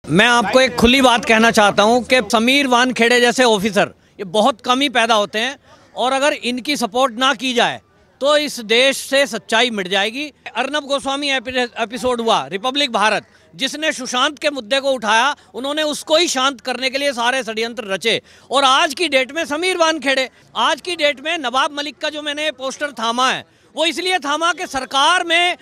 मैं आपको एक खुली बात कहना चाहता हूं कि समीर वानखेड़े जैसे ऑफिसर ये बहुत कम ही पैदा होते हैं और अगर इनकी सपोर्ट ना की जाए तो इस देश से सच्चाई मिट जाएगी। अर्नब गोस्वामी एपिसोड हुआ रिपब्लिक भारत, जिसने सुशांत के मुद्दे को उठाया, उन्होंने उसको ही शांत करने के लिए सारे षड्यंत्र रचे। और आज की डेट में समीर वानखेड़े, आज की डेट में नवाब मलिक का जो मैंने पोस्टर थामा है वो इसलिए थामा कि सरकार में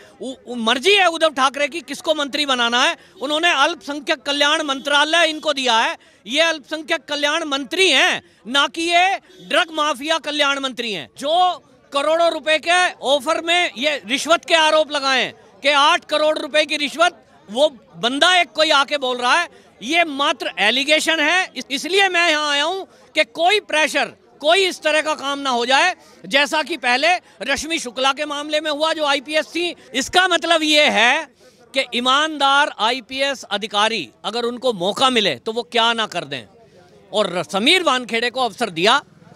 मर्जी है उद्धव ठाकरे की किसको मंत्री बनाना है। उन्होंने अल्पसंख्यक कल्याण मंत्रालय इनको दिया है, ये अल्पसंख्यक कल्याण मंत्री हैं, ना कि ये ड्रग माफिया कल्याण मंत्री हैं जो करोड़ों रुपए के ऑफर में ये रिश्वत के आरोप लगाए कि 8 करोड़ रुपए की रिश्वत। वो बंदा एक कोई आके बोल रहा है, ये मात्र एलिगेशन है। इसलिए मैं यहाँ आया हूँ कि कोई प्रेशर, कोई इस तरह का काम ना हो जाए जैसा कि पहले रश्मि शुक्ला के मामले में हुआ जो आईपीएस थी। इसका मतलब ये है कि ईमानदार आईपीएस अधिकारी अगर उनको मौका मिले तो वो क्या ना कर दें। और समीर वानखेड़े को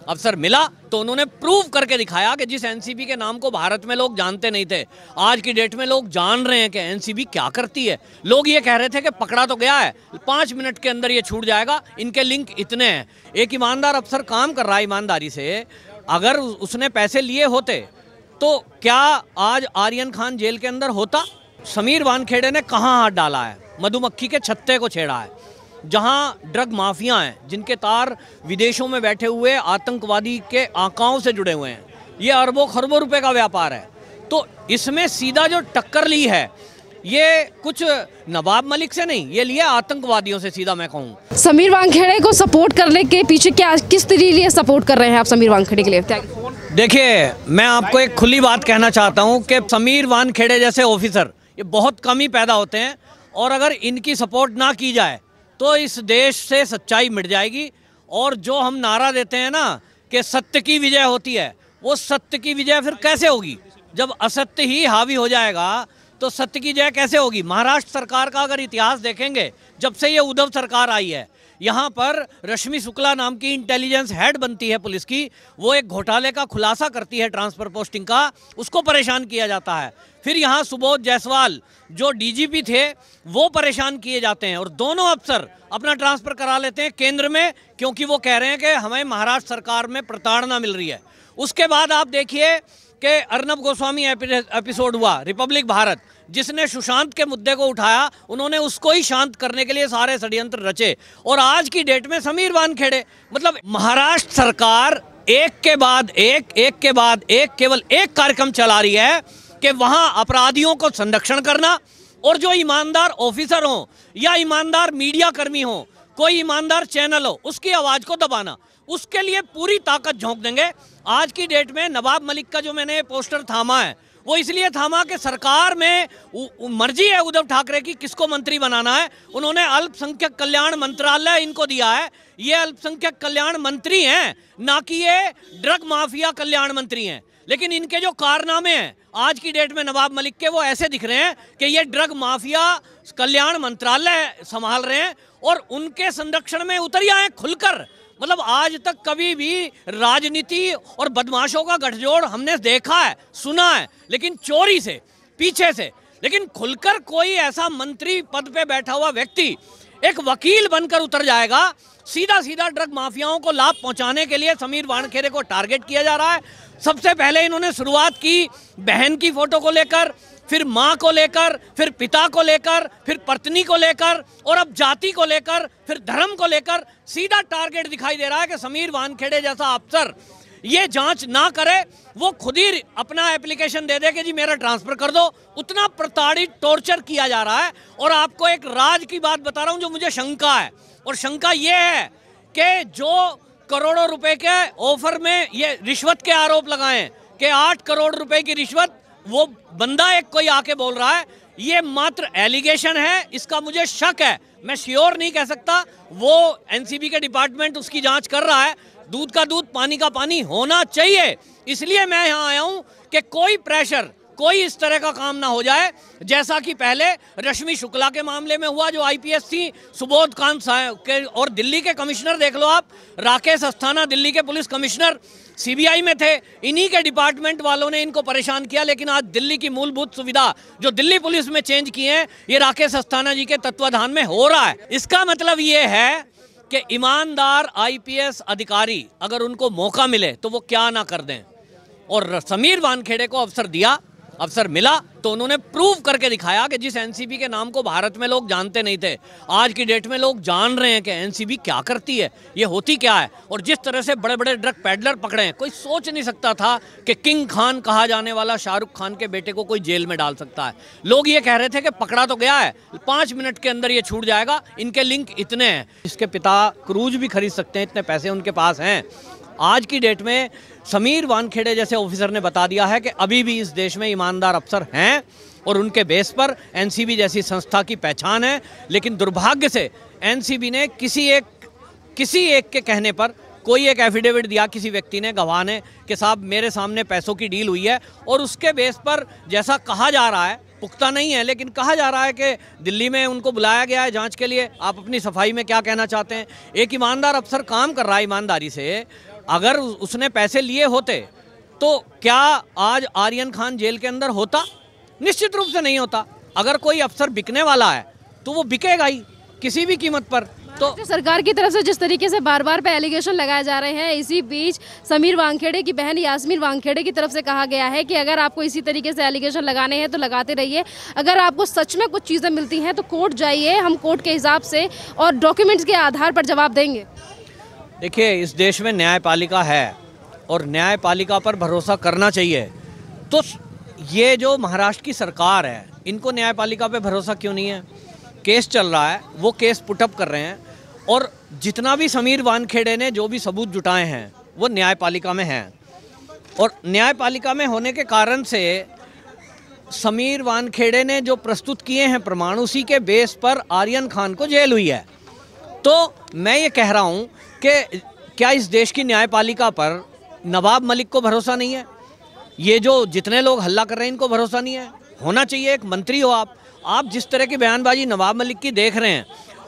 अवसर मिला तो उन्होंने प्रूव करके दिखाया कि जिस एनसीबी के नाम को भारत में लोग जानते नहीं थे, आज की डेट में लोग जान रहे हैं कि एनसीबी क्या करती है। लोग ये कह रहे थे कि पकड़ा तो गया है, 5 मिनट के अंदर ये छूट जाएगा, इनके लिंक इतने हैं। एक ईमानदार अफसर काम कर रहा है ईमानदारी से, अगर उसने पैसे लिए होते तो क्या आज आर्यन खान जेल के अंदर होता? समीर वानखेड़े ने कहाँ हाथ डाला है? मधुमक्खी के छत्ते को छेड़ा है, जहां ड्रग माफिया हैं जिनके तार विदेशों में बैठे हुए आतंकवादी के आकाओं से जुड़े हुए हैं। ये अरबों खरबों रुपए का व्यापार है। तो इसमें सीधा जो टक्कर ली है ये कुछ नवाब मलिक से नहीं, ये लिया आतंकवादियों से सीधा। मैं कहूँ समीर वानखेड़े को सपोर्ट करने के पीछे क्या, किस तरीके सपोर्ट कर रहे हैं आप समीर वानखेड़े के लिए? देखिए, मैं आपको एक खुली बात कहना चाहता हूँ कि समीर वानखेड़े जैसे ऑफिसर ये बहुत कम ही पैदा होते हैं और अगर इनकी सपोर्ट ना की जाए तो इस देश से सच्चाई मिट जाएगी। और जो हम नारा देते हैं ना कि सत्य की विजय होती है, वो सत्य की विजय फिर कैसे होगी जब असत्य ही हावी हो जाएगा? तो सत्य की जय कैसे होगी? महाराष्ट्र सरकार का अगर इतिहास देखेंगे, जब से ये उद्धव सरकार आई है, यहाँ पर रश्मि शुक्ला नाम की इंटेलिजेंस हेड बनती है पुलिस की, वो एक घोटाले का खुलासा करती है ट्रांसफर पोस्टिंग का, उसको परेशान किया जाता है। फिर यहाँ सुबोध जायसवाल जो डीजीपी थे वो परेशान किए जाते हैं और दोनों अफसर अपना ट्रांसफर करा लेते हैं केंद्र में, क्योंकि वो कह रहे हैं कि हमें महाराष्ट्र सरकार में प्रताड़ना मिल रही है। उसके बाद आप देखिए कि अर्नब गोस्वामी एपिसोड हुआ रिपब्लिक भारत, जिसने सुशांत के मुद्दे को उठाया, उन्होंने उसको ही शांत करने के लिए सारे षड्यंत्र रचे। और आज की डेट में समीर वानखेड़े, मतलब महाराष्ट्र सरकार एक के बाद एक केवल एक कार्यक्रम चला रही है कि वहां अपराधियों को संरक्षण करना और जो ईमानदार ऑफिसर हो या ईमानदार मीडिया कर्मी हो, कोई ईमानदार चैनल हो, उसकी आवाज को दबाना, उसके लिए पूरी ताकत झोंक देंगे। आज की डेट में नवाब मलिक का जो मैंने पोस्टर थामा है वो इसलिए थामा कि सरकार में मर्जी है उद्धव ठाकरे की किसको मंत्री बनाना है। उन्होंने अल्पसंख्यक कल्याण मंत्रालय इनको दिया है, ये अल्पसंख्यक कल्याण मंत्री हैं, ना कि ये ड्रग माफिया कल्याण मंत्री हैं। लेकिन इनके जो कारनामे हैं आज की डेट में नवाब मलिक के, वो ऐसे दिख रहे हैं कि ये ड्रग माफिया कल्याण मंत्रालय संभाल रहे हैं और उनके संरक्षण में उतर आए खुलकर। मतलब आज तक कभी भी राजनीति और बदमाशों का गठजोड़ हमने देखा है, सुना है, लेकिन चोरी से, पीछे से। लेकिन खुलकर कोई ऐसा मंत्री पद पे बैठा हुआ व्यक्ति एक वकील बनकर उतर जाएगा, सीधा ड्रग माफियाओं को लाभ पहुंचाने के लिए समीर वानखेड़े को टारगेट किया जा रहा है। सबसे पहले इन्होंने शुरुआत की बहन की फोटो को लेकर, फिर माँ को लेकर, फिर पिता को लेकर, फिर पत्नी को लेकर और अब जाति को लेकर, फिर धर्म को लेकर। सीधा टारगेट दिखाई दे रहा है कि समीर वानखेड़े जैसा अफसर ये जांच ना करे, वो खुद ही अपना एप्लीकेशन दे दे कि जी मेरा ट्रांसफर कर दो। उतना प्रताड़ित, टॉर्चर किया जा रहा है। और आपको एक राज की बात बता रहा हूं जो मुझे शंका है, और शंका ये है कि जो करोड़ों रुपए के ऑफर में ये रिश्वत के आरोप लगाए कि 8 करोड़ रुपए की रिश्वत, वो बंदा एक कोई आके बोल रहा है, ये मात्र एलिगेशन है। इसका मुझे शक है, मैं श्योर नहीं कह सकता। वो एनसीबी के डिपार्टमेंट उसकी जांच कर रहा है। दूध का दूध, पानी का पानी होना चाहिए। इसलिए मैं यहाँ आया हूँ कि कोई प्रेशर, कोई इस तरह का काम ना हो जाए जैसा कि पहले रश्मि शुक्ला के मामले में हुआ, जो आईपीएस थी, सुबोध कांत के, और दिल्ली के कमिश्नर देख लो आप, राकेश अस्थाना दिल्ली के पुलिस कमिश्नर सीबीआई में थे, इन्हीं के डिपार्टमेंट वालों ने इनको परेशान किया। लेकिन आज दिल्ली की मूलभूत सुविधा जो दिल्ली पुलिस में चेंज की है, ये राकेश अस्थाना जी के तत्वाधान में हो रहा है। इसका मतलब ये है कि ईमानदार आईपीएस अधिकारी अगर उनको मौका मिले तो वो क्या ना कर दें। और समीर वानखेड़े को अवसर मिला तो उन्होंने प्रूव करके दिखाया कि जिस एनसीबी के नाम को भारत में लोग जानते नहीं थे, आज की डेट में लोग जान रहे हैं कि एनसीबी क्या करती है, ये होती क्या है। और जिस तरह से बड़े बड़े ड्रग पैडलर पकड़े हैं, कोई सोच नहीं सकता था कि किंग खान कहा जाने वाला शाहरुख खान के बेटे को कोई जेल में डाल सकता है। लोग ये कह रहे थे कि पकड़ा तो गया है, 5 मिनट के अंदर ये छूट जाएगा, इनके लिंक इतने हैं, इसके पिता क्रूज भी खरीद सकते हैं, इतने पैसे उनके पास हैं। आज की डेट में समीर वानखेड़े जैसे ऑफिसर ने बता दिया है कि अभी भी इस देश में ईमानदार अफसर हैं और उनके बेस पर एनसीबी जैसी संस्था की पहचान है। लेकिन दुर्भाग्य से एनसीबी ने किसी एक के कहने पर कोई एक एफिडेविट दिया किसी व्यक्ति ने, गवाह ने, कि साहब मेरे सामने पैसों की डील हुई है, और उसके बेस पर जैसा कहा जा रहा है, पुख्ता नहीं है लेकिन कहा जा रहा है कि दिल्ली में उनको बुलाया गया है जांच के लिए। आप अपनी सफाई में क्या कहना चाहते हैं? एक ईमानदार अफसर काम कर रहा है ईमानदारी से, अगर उसने पैसे लिए होते तो क्या आज आर्यन खान जेल के अंदर होता? निश्चित रूप से नहीं होता। अगर कोई अफसर बिकने वाला है तो वो बिकेगा ही किसी भी कीमत पर। तो सरकार की तरफ से जिस तरीके से बार बार पे एलिगेशन लगाए जा रहे हैं, इसी बीच समीर वानखेड़े की बहन यास्मीन वानखेड़े की तरफ से कहा गया है कि अगर आपको इसी तरीके से एलिगेशन लगाने हैं तो लगाते रहिए, अगर आपको सच में कुछ चीज़ें मिलती हैं तो कोर्ट जाइए, हम कोर्ट के हिसाब से और डॉक्यूमेंट्स के आधार पर जवाब देंगे। देखिए, इस देश में न्यायपालिका है और न्यायपालिका पर भरोसा करना चाहिए। तो ये जो महाराष्ट्र की सरकार है, इनको न्यायपालिका पे भरोसा क्यों नहीं है? केस चल रहा है, वो केस पुटअप कर रहे हैं, और जितना भी समीर वानखेड़े ने जो भी सबूत जुटाए हैं वो न्यायपालिका में हैं। और न्यायपालिका में होने के कारण से समीर वानखेड़े ने जो प्रस्तुत किए हैं प्रमाण, उसी के बेस पर आर्यन खान को जेल हुई है। तो मैं ये कह रहा हूँ कि क्या इस देश की न्यायपालिका पर नवाब मलिक को भरोसा नहीं है? ये जो जितने लोग हल्ला कर रहे हैं इनको भरोसा नहीं है? होना चाहिए। एक मंत्री हो आप जिस तरह की बयानबाजी नवाब मलिक की देख रहे हैं,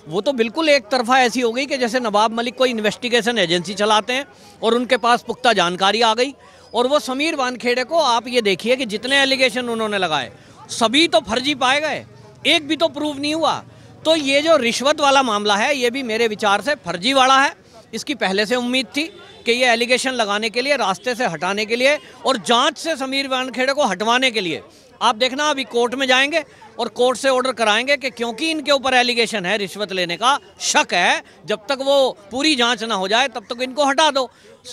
वो तो बिल्कुल एक तरफा ऐसी हो गई कि जैसे नवाब मलिक कोई इन्वेस्टिगेशन एजेंसी चलाते हैं और उनके पास पुख्ता जानकारी आ गई। और वो समीर वानखेड़े को आप ये देखिए कि जितने एलिगेशन उन्होंने लगाए सभी तो फर्जी पाए गए, एक भी तो प्रूव नहीं हुआ। तो ये जो रिश्वत वाला मामला है, ये भी मेरे विचार से फर्जी वाला है। इसकी पहले से उम्मीद थी कि ये एलिगेशन लगाने के लिए, रास्ते से हटाने के लिए और जांच से समीर वानखेड़े को हटवाने के लिए, आप देखना अभी कोर्ट में जाएंगे और कोर्ट से ऑर्डर कराएंगे कि क्योंकि इनके ऊपर एलिगेशन है, रिश्वत लेने का शक है, जब तक वो पूरी जांच ना हो जाए तब तक इनको हटा दो।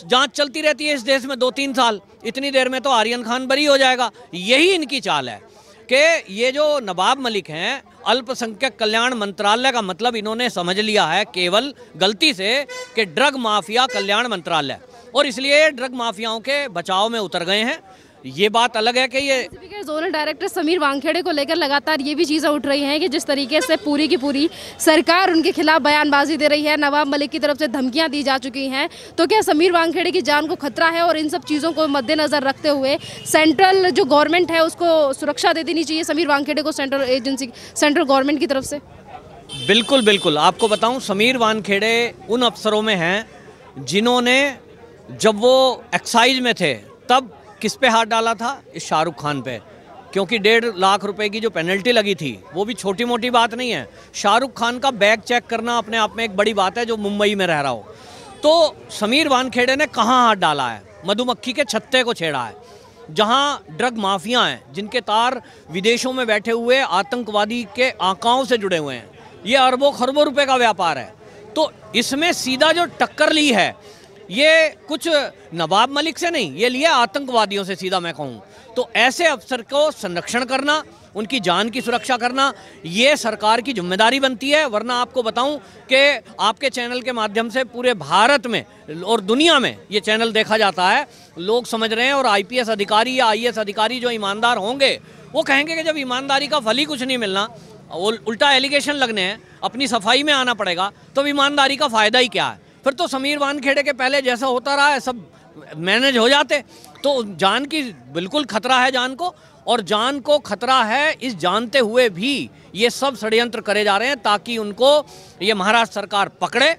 जांच चलती रहती है इस देश में 2-3 साल, इतनी देर में तो आर्यन खान बरी हो जाएगा। यही इनकी चाल है कि ये जो नवाब मलिक हैं, अल्पसंख्यक कल्याण मंत्रालय का मतलब इन्होंने समझ लिया है केवल गलती से कि ड्रग माफिया कल्याण मंत्रालय, और इसलिए ड्रग माफियाओं के बचाव में उतर गए हैं। ये बात अलग है कि ये जोनल डायरेक्टर समीर वानखेड़े को लेकर लगातार ये भी चीज़ें उठ रही हैं कि जिस तरीके से पूरी की पूरी सरकार उनके खिलाफ बयानबाजी दे रही है, नवाब मलिक की तरफ से धमकियां दी जा चुकी हैं, तो क्या समीर वानखेड़े की जान को खतरा है? और इन सब चीज़ों को मद्देनजर रखते हुए सेंट्रल जो गवर्नमेंट है उसको सुरक्षा दे देनी चाहिए समीर वानखेड़े को सेंट्रल गवर्नमेंट की तरफ से। बिल्कुल बिल्कुल। आपको बताऊं, समीर वानखेड़े उन अफसरों में हैं जिन्होंने, जब वो एक्साइज में थे तब किस पे हाथ डाला था? इस शाहरुख खान पे, क्योंकि 1.5 लाख रुपए की जो पेनल्टी लगी थी वो भी छोटी मोटी बात नहीं है। शाहरुख खान का बैग चेक करना अपने आप में एक बड़ी बात है, जो मुंबई में रह रहा हो। तो समीर वानखेड़े ने कहाँ हाथ डाला है? मधुमक्खी के छत्ते को छेड़ा है, जहाँ ड्रग माफिया हैं, जिनके तार विदेशों में बैठे हुए आतंकवादी के आकाओं से जुड़े हुए हैं। ये अरबों खरबों रुपए का व्यापार है। तो इसमें सीधा जो टक्कर ली है, ये कुछ नवाब मलिक से नहीं, ये लिया आतंकवादियों से सीधा मैं कहूँ। तो ऐसे अफसर को संरक्षण करना, उनकी जान की सुरक्षा करना, ये सरकार की जिम्मेदारी बनती है। वरना आपको बताऊं कि आपके चैनल के माध्यम से पूरे भारत में और दुनिया में ये चैनल देखा जाता है, लोग समझ रहे हैं। और आईपीएस अधिकारी या आईएएस अधिकारी जो ईमानदार होंगे वो कहेंगे कि जब ईमानदारी का फल ही कुछ नहीं मिलना, उल्टा एलिगेशन लगने हैं, अपनी सफाई में आना पड़ेगा, तो ईमानदारी का फ़ायदा ही क्या है? फिर तो समीर वानखेड़े के पहले जैसा होता रहा है सब मैनेज हो जाते। तो जान की बिल्कुल खतरा है जान को, और जान को खतरा है इस जानते हुए भी ये सब षड्यंत्र करे जा रहे हैं ताकि उनको ये महाराष्ट्र सरकार पकड़े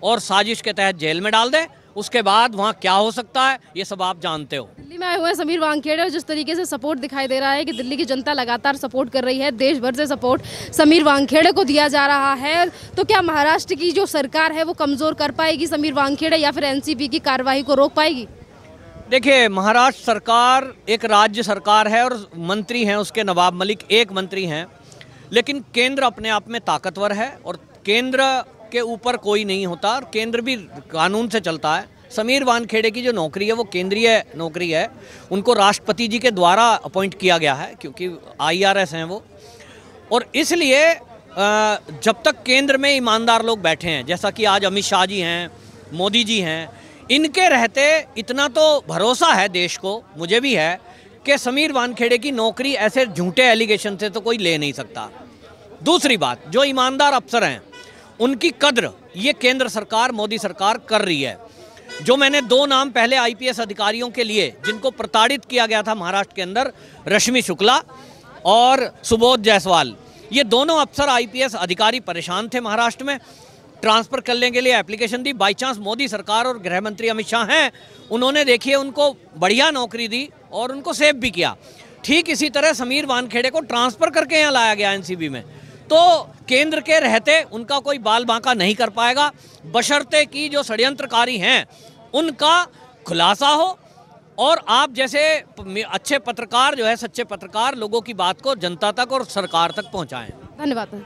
और साजिश के तहत जेल में डाल दे। उसके बाद वहाँ क्या हो सकता है ये सब आप जानते हो। दिल्ली में आए हुए हैं समीर वानखेड़े और जिस तरीके से सपोर्ट दिखाई दे रहा है कि दिल्ली की जनता लगातार सपोर्ट कर रही है, देश भर से सपोर्ट समीर वानखेड़े को दिया जा रहा है, तो क्या महाराष्ट्र की जो सरकार है वो कमजोर कर पाएगी समीर वानखेड़े या फिर एनसीबी की कार्रवाई को रोक पाएगी? देखिए, महाराष्ट्र सरकार एक राज्य सरकार है और मंत्री हैं उसके नवाब मलिक एक मंत्री हैं, लेकिन केंद्र अपने आप में ताकतवर है और केंद्र के ऊपर कोई नहीं होता और केंद्र भी कानून से चलता है। समीर वानखेड़े की जो नौकरी है वो केंद्रीय नौकरी है, उनको राष्ट्रपति जी के द्वारा अपॉइंट किया गया है क्योंकि IRS हैं वो, और इसलिए जब तक केंद्र में ईमानदार लोग बैठे हैं, जैसा कि आज अमित शाह जी हैं, मोदी जी हैं, इनके रहते इतना तो भरोसा है देश को, मुझे भी है, कि समीर वानखेड़े की नौकरी ऐसे झूठे एलिगेशन से तो कोई ले नहीं सकता। दूसरी बात, जो ईमानदार अफसर हैं उनकी कद्र ये केंद्र सरकार, मोदी सरकार कर रही है। जो मैंने 2 नाम पहले IPS अधिकारियों के लिए जिनको प्रताड़ित किया गया था महाराष्ट्र के अंदर, रश्मि शुक्ला और सुबोध जायसवाल, ये दोनों अफसर IPS अधिकारी परेशान थे महाराष्ट्र में, ट्रांसफ़र करने के लिए application the. By chance Modi सरकार और गृह मंत्री अमित शाह हैं, उन्होंने देखिए उनको बढ़िया नौकरी दी और उनको सेव भी किया। ठीक इसी तरह समीर वानखेड़े को ट्रांसफ़र करके यहाँ लाया गया NCB में, तो केंद्र के रहते उनका कोई बाल बांका नहीं कर पाएगा, बशर्ते कि जो षड्यंत्रकारी हैं उनका खुलासा हो और आप जैसे अच्छे पत्रकार जो है, सच्चे पत्रकार, लोगों की बात को जनता तक और सरकार तक पहुँचाएँ। धन्यवाद।